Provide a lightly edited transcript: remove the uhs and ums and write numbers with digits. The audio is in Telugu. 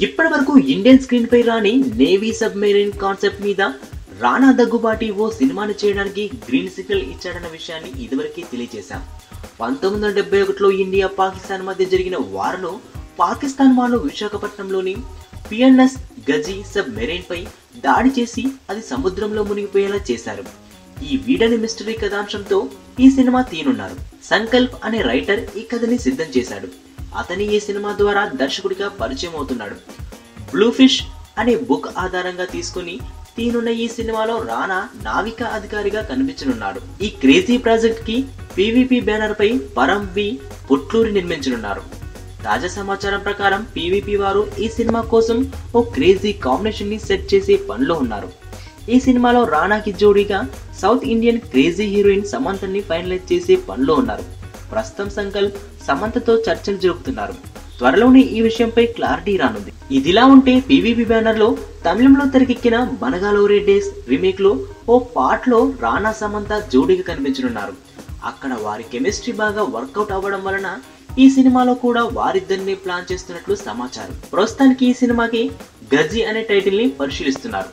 ఇప్పటి వరకు ఇండియన్ స్క్రీన్ పై రాని నేవీ సబ్మెరైన్ కాన్సెప్ట్ మీద రానా దగ్గుబాటి ఓ సినిమాని చేయడానికి గ్రీన్ సిగ్నల్ ఇచ్చాడన్న విషయాన్ని ఇదివరకే తెలియజేశాం. 1971లో ఇండియా పాకిస్తాన్ మధ్య జరిగిన వార్లో పాకిస్తాన్ వాళ్ళు విశాఖపట్నంలోని పిఎన్ఎస్ గజీ సబ్ మెరైన్ పై దాడి చేసి అది సముద్రంలో మునిగిపోయేలా చేశారు. ఈ వీడని మిస్టరీ కథాంశంతో ఈ సినిమా తీనున్నారు. సంకల్ప్ అనే రైటర్ ఈ కథని సిద్ధం చేశాడు. అతని ఈ సినిమా ద్వారా దర్శకుడిగా పరిచయం అవుతున్నాడు. బ్లూ ఫిష్ అనే బుక్ ఆధారంగా తీసుకుని తీనున్న ఈ సినిమాలో రానా నావికా అధికారిగా కనిపించనున్నాడు. ఈ క్రేజీ ప్రాజెక్ట్ కి పీవీపీ బ్యానర్ పై పరం వి పుట్లూరి నిర్మించనున్నారు. తాజా సమాచారం ప్రకారం పీవీపీ వారు ఈ సినిమా కోసం ఓ క్రేజీ కాంబినేషన్ ని సెట్ చేసే పనిలో ఉన్నారు. ఈ సినిమాలో రానాకి జోడీగా సౌత్ ఇండియన్ క్రేజీ హీరోయిన్ సమంతని ఫైనలైజ్ చేసే పనిలో ఉన్నారు. ప్రస్తుతం సంకల్ప్ సమంతతో చర్చలు జరుపుతున్నారు. త్వరలోనే ఈ విషయంపై క్లారిటీ రానుంది. ఇదిలా ఉంటే పీవీపీ బ్యానర్ లో తమిళంలో తెరకెక్కిన మనగాలోరే డేస్ రీమేక్ లో ఓ పార్ట్ లో రానా సమంత జోడీగా కనిపించనున్నారు. అక్కడ వారి కెమిస్ట్రీ బాగా వర్కౌట్ అవ్వడం వలన ఈ సినిమాలో కూడా వారిద్దరిని ప్లాన్ చేస్తున్నట్లు సమాచారం. ప్రస్తుతానికి ఈ సినిమాకి గజీ అనే టైటిల్ ని పరిశీలిస్తున్నారు.